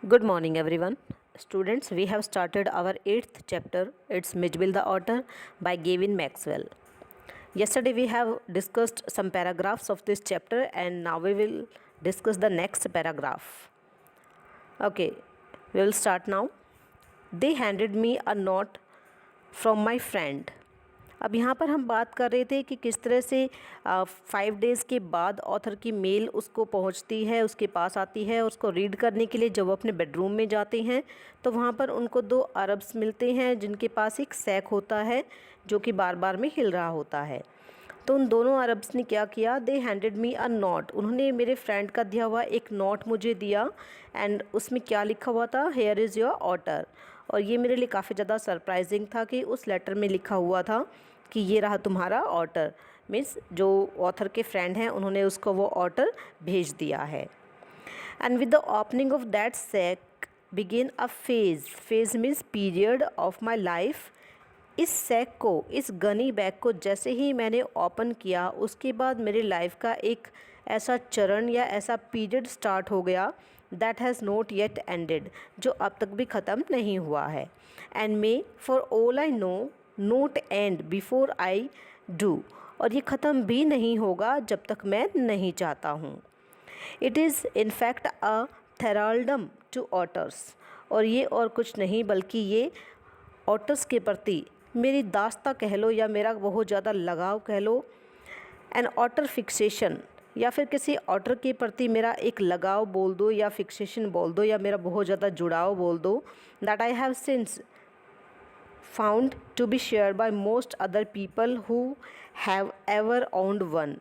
Good morning, everyone. Students, we have started our 8th chapter. It's Mitchell the Otter by Gavin Maxwell. Yesterday, we have discussed some paragraphs of this chapter, and now we will discuss the next paragraph. Okay, we will start now. They handed me a note from my friend. अब यहाँ पर हम बात कर रहे थे कि किस तरह से 5 डेज़ के बाद ऑथर की मेल उसको पहुँचती है, उसके पास आती है। उसको रीड करने के लिए जब वो अपने बेडरूम में जाते हैं तो वहाँ पर उनको 2 अरब्स मिलते हैं जिनके पास एक सैक होता है जो कि बार बार में हिल रहा होता है। तो उन दोनों अरब्स ने क्या किया, दे हैंडेड मी अ नोट। उन्होंने मेरे फ्रेंड का दिया हुआ एक नोट मुझे दिया एंड उसमें क्या लिखा हुआ था, हेयर इज़ योर ऑटर। और ये मेरे लिए काफ़ी ज़्यादा सरप्राइजिंग था कि उस लेटर में लिखा हुआ था कि ये रहा तुम्हारा ऑटर। मीन्स जो ऑथर के फ्रेंड हैं उन्होंने उसको वो ऑटर भेज दिया है। And with the opening of that sack begin a phase means period of my life. इस सैक को, इस गनी बैग को जैसे ही मैंने ओपन किया उसके बाद मेरी लाइफ का एक ऐसा चरण या ऐसा पीरियड स्टार्ट हो गया that has not yet ended, जो अब तक भी ख़त्म नहीं हुआ है। And may for all I know note and before I do, और ये ख़त्म भी नहीं होगा जब तक मैं नहीं चाहता हूँ। It is in fact a थेराल्डम टू ऑटर्स, और ये और कुछ नहीं बल्कि ये ऑटर्स के प्रति मेरी दास्ता कह लो या मेरा बहुत ज़्यादा लगाव कह लो। एन ऑटर फिक्सेशन, या फिर किसी ऑटर के प्रति मेरा एक लगाव बोल दो या फिक्सेशन बोल दो या मेरा बहुत ज़्यादा जुड़ाव बोल दो, that I have since found to be shared by most other people who have ever owned one।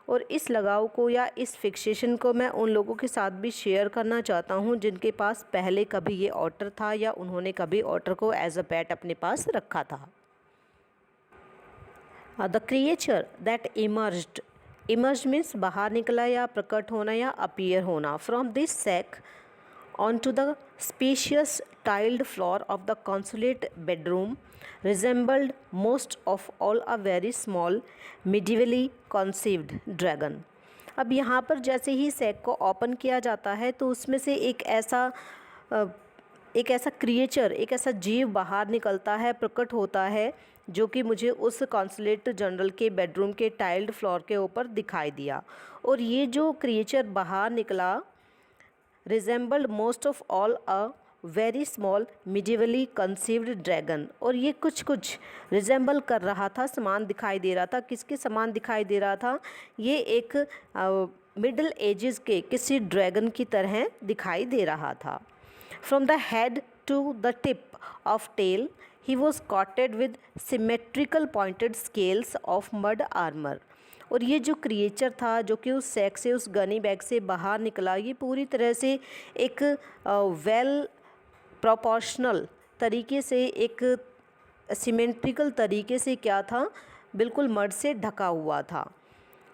और इस लगाव को या इस फिक्सेशन को मैं उन लोगों के साथ भी शेयर करना चाहता हूँ जिनके पास पहले कभी ये ऑटर था या उन्होंने कभी ऑटर को एज अ पेट अपने पास रखा था। The creature that emerge means बाहर निकला या प्रकट होना या अपीयर होना from this sack onto the spacious tiled floor of the consulate bedroom resembled most of all a very small medievally conceived dragon। अब यहाँ पर जैसे ही सैक को ओपन किया जाता है तो उसमें से एक ऐसा क्रिएचर, एक ऐसा जीव बाहर निकलता है, प्रकट होता है, जो कि मुझे उस कॉन्सुलेट जनरल के बेडरूम के टाइल्ड फ्लोर के ऊपर दिखाई दिया। और ये जो क्रिएचर बाहर निकला resembled most of all a very small medievally conceived dragon, और ये कुछ रिजेंबल कर रहा था, समान दिखाई दे रहा था। किसके समान दिखाई दे रहा था? ये एक मिडल एजेस के किसी ड्रैगन की तरह दिखाई दे रहा था। From the head to the tip of tail he was coated with symmetrical pointed scales of mud armour. और ये जो क्रिएचर था जो कि उस सैक से, उस गनी बैग से बाहर निकला, ये पूरी तरह से एक वेल प्रोपोर्शनल तरीके से, एक सिमेट्रिकल तरीके से क्या था, बिल्कुल मड से ढका हुआ था।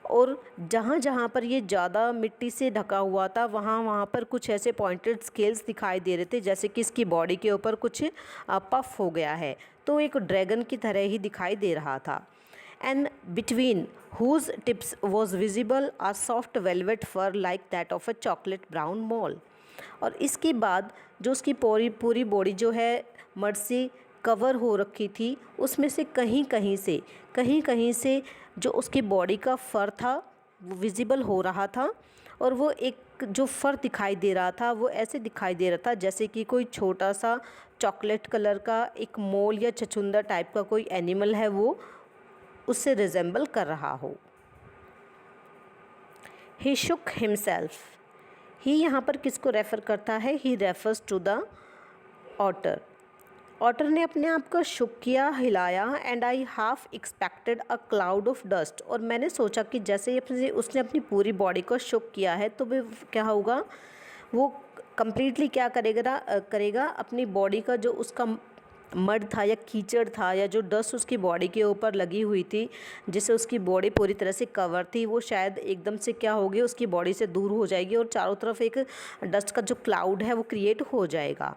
और जहाँ जहाँ पर ये ज़्यादा मिट्टी से ढका हुआ था वहाँ पर कुछ ऐसे पॉइंटेड स्केल्स दिखाई दे रहे थे, जैसे कि इसकी बॉडी के ऊपर कुछ पफ हो गया है, तो एक ड्रैगन की तरह ही दिखाई दे रहा था। And between whose tips was visible a soft velvet fur like that of a chocolate brown mole। और इसके बाद जो उसकी पूरी बॉडी जो है मड से कवर हो रखी थी, उसमें से कहीं कहीं से जो उसकी बॉडी का फ़र था वो विजिबल हो रहा था। और वो एक जो फ़र दिखाई दे रहा था वो ऐसे दिखाई दे रहा था जैसे कि कोई छोटा सा चॉकलेट कलर का एक मोल या छछूंदर टाइप का कोई एनिमल है, वो उससे रिजेंबल कर रहा हो। ही शुक हिमसेल्फ, ही यहाँ पर किसको रेफ़र करता है? He refers to the otter. Otter ने अपने आप को शुक किया, हिलाया। And I half expected a cloud of dust, और मैंने सोचा कि जैसे ही उसने अपनी पूरी बॉडी को शुक किया है तो वो क्या होगा, वो कम्प्लीटली क्या करेगा अपनी बॉडी का जो उसका मड था या कीचड़ था या जो डस्ट उसकी बॉडी के ऊपर लगी हुई थी, जिससे उसकी बॉडी पूरी तरह से कवर थी, वो शायद एकदम से क्या होगी, उसकी बॉडी से दूर हो जाएगी और चारों तरफ एक डस्ट का जो क्लाउड है वो क्रिएट हो जाएगा।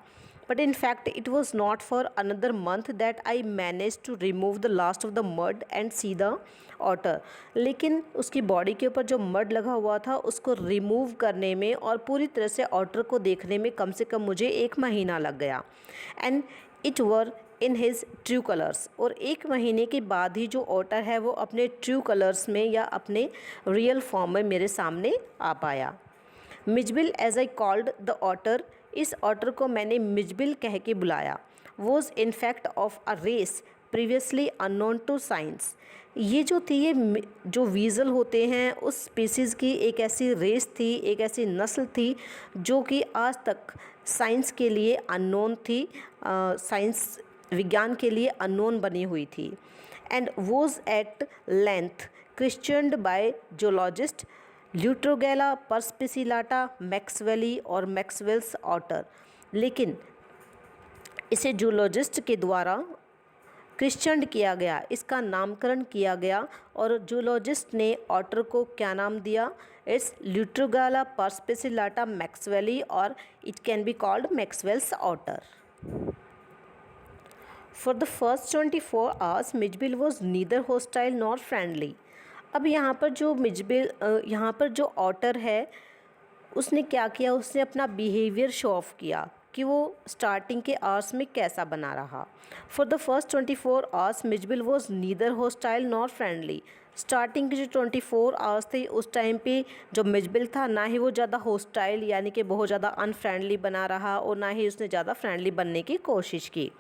but in fact it was not for another month that I managed to remove the last of the mud and see the otter. लेकिन उसकी बॉडी के ऊपर जो मड लगा हुआ था उसको रिमूव करने में और पूरी तरह से ऑटर को देखने में कम से कम मुझे 1 महीना लग गया. And it were in his true colours. और 1 महीने के बाद ही जो ऑटर है वो अपने ट्रू कलर्स में या अपने रियल फॉर्म में मेरे सामने आ पाया. Mijbil as I called the otter, इस ऑटर को मैंने मिजबिल कह के बुलाया. Was in fact of a race previously unknown to science. ये जो थी ये जो वीज़ल होते हैं उस स्पीसीज़ की एक ऐसी रेस थी, एक ऐसी नस्ल थी जो कि आज तक साइंस के लिए अननोन थी, साइंस विज्ञान के लिए अननोन बनी हुई थी. And was at length christened by zoologist Lutrogale perspicillata maxwelli और मैक्सवेल्स ऑटर. लेकिन इसे जूलॉजिस्ट के द्वारा क्रिश्चन्ड किया गया, इसका नामकरण किया गया और जूलॉजिस्ट ने ऑटर को क्या नाम दिया? इट्स ल्यूट्रोगेला परस्पिसिलाटा मैक्सवेली और it can be called Maxwell's otter. For the first 24 hours Mijbil was neither hostile nor friendly. अब यहाँ पर जो ऑटर है उसने क्या किया, उसने अपना बिहेवियर शो ऑफ किया कि वो स्टार्टिंग के आवर्स में कैसा बना रहा. For the first 24 hours Mijbil was neither hostile nor friendly. Starting के जो 24 आवर्स थे उस टाइम पे जो मिजबिल था ना ही वो ज़्यादा हॉस्टाइल यानी कि बहुत ज़्यादा अनफ्रेंडली बना रहा और ना ही उसने ज़्यादा फ्रेंडली बनने की कोशिश की.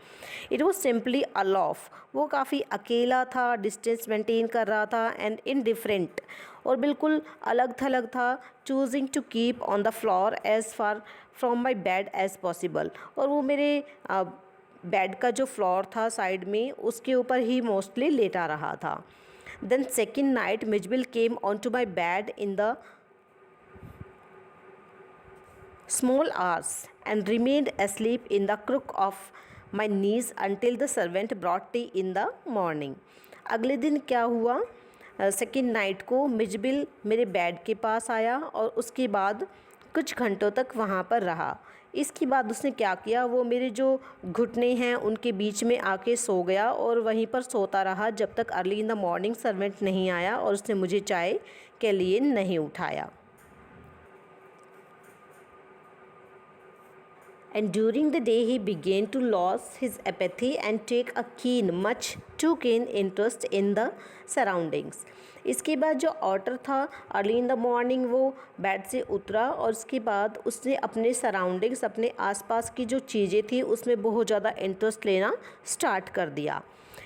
इट वॉज सिंपली अलॉफ, वो काफ़ी अकेला था, डिस्टेंस मेंटेन कर रहा था एंड इनडिफरेंट और बिल्कुल अलग थलग था. Choosing to keep on the floor as far from my bed as possible. और वो मेरे बेड का जो फ्लोर था साइड में उसके ऊपर ही मोस्टली लेटा रहा था. Then second night Mijbil came onto my bed in the small hours and remained asleep in the crook of my knees until the servant brought tea in the morning. अगले दिन क्या हुआ, सेकेंड नाइट को Mijbil मेरे bed के पास आया और उसके बाद कुछ घंटों तक वहाँ पर रहा. इसके बाद उसने क्या किया, वो मेरे जो घुटने हैं उनके बीच में आके सो गया और वहीं पर सोता रहा जब तक early in the morning servant नहीं आया और उसने मुझे चाय के लिए नहीं उठाया. And during the day he began to lose his apathy and take a much too keen interest in the surroundings. इसके बाद जो ऑटर था अर्ली इन द मॉर्निंग वो बेड से उतरा और उसके बाद उसने अपने सराउंडिंग्स, अपने आसपास की जो चीज़ें थी उसमें बहुत ज़्यादा इंटरेस्ट लेना स्टार्ट कर दिया.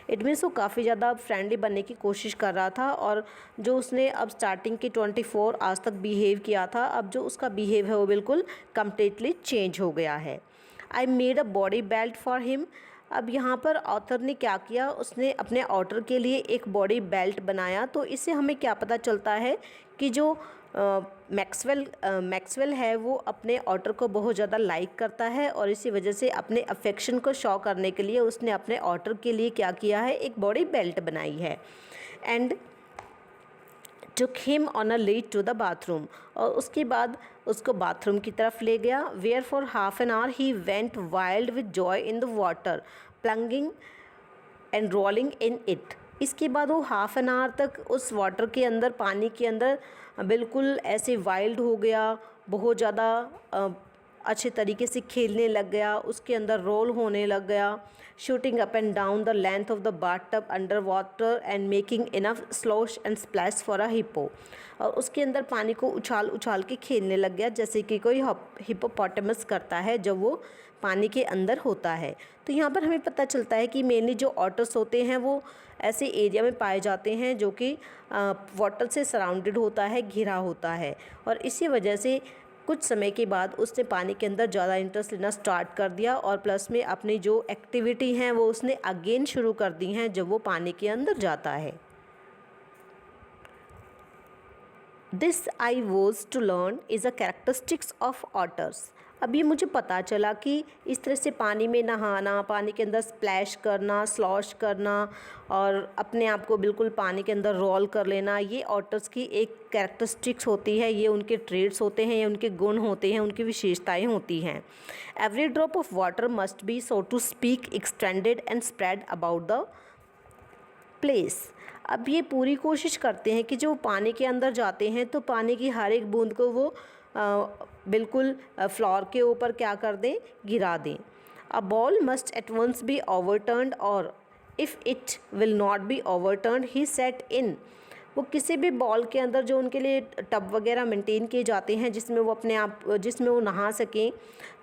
इट मीन्स वो काफ़ी ज़्यादा फ्रेंडली बनने की कोशिश कर रहा था और जो उसने अब स्टार्टिंग के 24 आज तक बिहेव किया था, अब जो उसका बिहेव है वो बिल्कुल कम्प्लीटली चेंज हो गया है. I made a body belt for him. अब यहाँ पर ऑथर ने क्या किया, उसने अपने ऑटर के लिए एक बॉडी बेल्ट बनाया. तो इससे हमें क्या पता चलता है कि जो मैक्सवेल है वो अपने ऑटर को बहुत ज़्यादा लाइक करता है और इसी वजह से अपने अफेक्शन को शो करने के लिए उसने अपने ऑटर के लिए क्या किया है, एक बॉडी बेल्ट बनाई है. And took him on a lead to the bathroom. और उसके बाद उसको बाथरूम की तरफ ले गया. where for half an hour he went wild with joy in the water, plunging and rolling in it. इसके बाद वो हाफ एन आवर तक उस वाटर के अंदर, पानी के अंदर बिल्कुल ऐसे वाइल्ड हो गया, बहुत ज़्यादा अच्छे तरीके से खेलने लग गया, उसके अंदर रोल होने लग गया. Shooting up and down the length of the bathtub under water and making enough slosh and splash for a hippo. और उसके अंदर पानी को उछाल उछाल के खेलने लग गया जैसे कि कोई हिप्पोपोटामस करता है जब वो पानी के अंदर होता है. तो यहाँ पर हमें पता चलता है कि मेनली जो ऑटर्स होते हैं वो ऐसे एरिया में पाए जाते हैं जो कि वाटर से सराउंडेड होता है, घिरा होता है. और इसी वजह से कुछ समय के बाद उसने पानी के अंदर ज़्यादा इंटरेस्ट लेना स्टार्ट कर दिया और प्लस में अपनी जो एक्टिविटी हैं वो उसने अगेन शुरू कर दी हैं जब वो पानी के अंदर जाता है. This I was to learn is a characteristics of otters. अब ये मुझे पता चला कि इस तरह से पानी में नहाना, पानी के अंदर स्प्लैश करना, स्लॉश करना और अपने आप को बिल्कुल पानी के अंदर रोल कर लेना, ये ऑटर्स की एक कैरेक्टरिस्टिक्स होती है, ये उनके ट्रेड्स होते हैं, ये उनके गुण होते हैं, उनकी विशेषताएं होती हैं। Every drop of water must be, so to speak, extended and spread about the place. अब ये पूरी कोशिश करते हैं कि जो पानी के अंदर जाते हैं तो पानी की हर एक बूंद को वो बिल्कुल फ्लोर के ऊपर क्या कर दें, गिरा दें। A ball must at once be overturned और if it will not be overturned he set in. वो किसी भी बॉल के अंदर जो उनके लिए टब वगैरह मेंटेन किए जाते हैं जिसमें वो अपने आप जिसमें वो नहा सकें,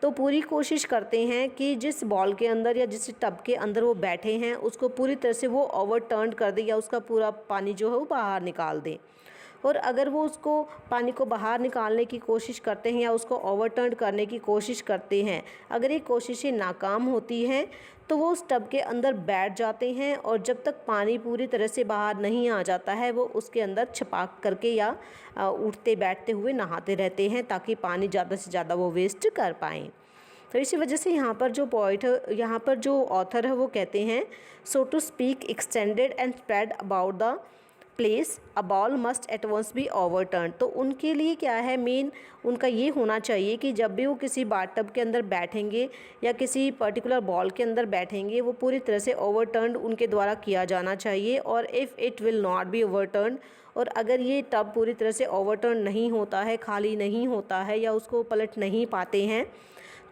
तो पूरी कोशिश करते हैं कि जिस बॉल के अंदर या जिस टब के अंदर वो बैठे हैं उसको पूरी तरह से वो ओवरटर्न कर दें या उसका पूरा पानी जो है वो बाहर निकाल दें। और अगर वो उसको पानी को बाहर निकालने की कोशिश करते हैं या उसको ओवरटर्न करने की कोशिश करते हैं, अगर ये कोशिशें नाकाम होती हैं तो वो उस टब के अंदर बैठ जाते हैं और जब तक पानी पूरी तरह से बाहर नहीं आ जाता है वो उसके अंदर छपाक करके या उठते बैठते हुए नहाते रहते हैं ताकि पानी ज़्यादा से ज़्यादा वो वेस्ट कर पाएँ। तो इसी वजह से यहाँ पर जो पॉइंट है, यहाँ पर जो ऑथर है वो कहते हैं, so to speak, extended and spread about the place, a ball must at once be overturn. तो उनके लिए क्या है, मेन उनका ये होना चाहिए कि जब भी वो किसी बाथटब के अंदर बैठेंगे या किसी पर्टिकुलर बॉल के अंदर बैठेंगे वो पूरी तरह से ओवरटर्न उनके द्वारा किया जाना चाहिए। और if it will not B overturn, और अगर ये टब पूरी तरह से ओवरटर्न नहीं होता है, खाली नहीं होता है या उसको पलट नहीं पाते हैं,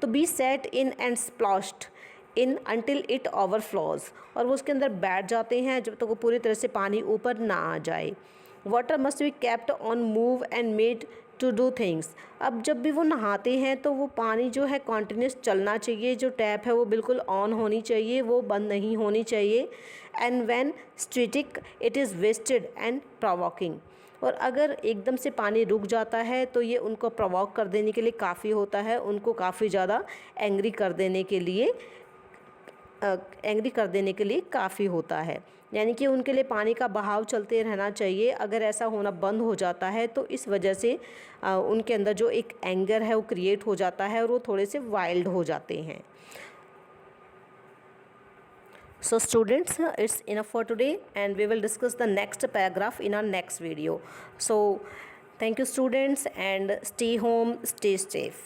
तो be set in and splashed in until it overflows. और वो उसके अंदर बैठ जाते हैं जब तक वो पूरी तरह से पानी ऊपर ना आ जाए। Water must be kept on move and made to do things. अब जब भी वो नहाते हैं तो वो पानी जो है कॉन्टीन्यूस चलना चाहिए, जो टैप है वो बिल्कुल ऑन होनी चाहिए, वो बंद नहीं होनी चाहिए। And when static it is wasted and provoking. और अगर एकदम से पानी रुक जाता है तो ये उनको प्रोवोक कर देने के लिए काफ़ी होता है, उनको काफ़ी ज़्यादा एंग्री कर देने के लिए काफ़ी होता है। यानी कि उनके लिए पानी का बहाव चलते रहना चाहिए। अगर ऐसा होना बंद हो जाता है तो इस वजह से उनके अंदर जो एक एंगर है वो क्रिएट हो जाता है और वो थोड़े से वाइल्ड हो जाते हैं। So students, it's enough for today and we will discuss the next paragraph in our next video. So thank you students and stay home, stay safe.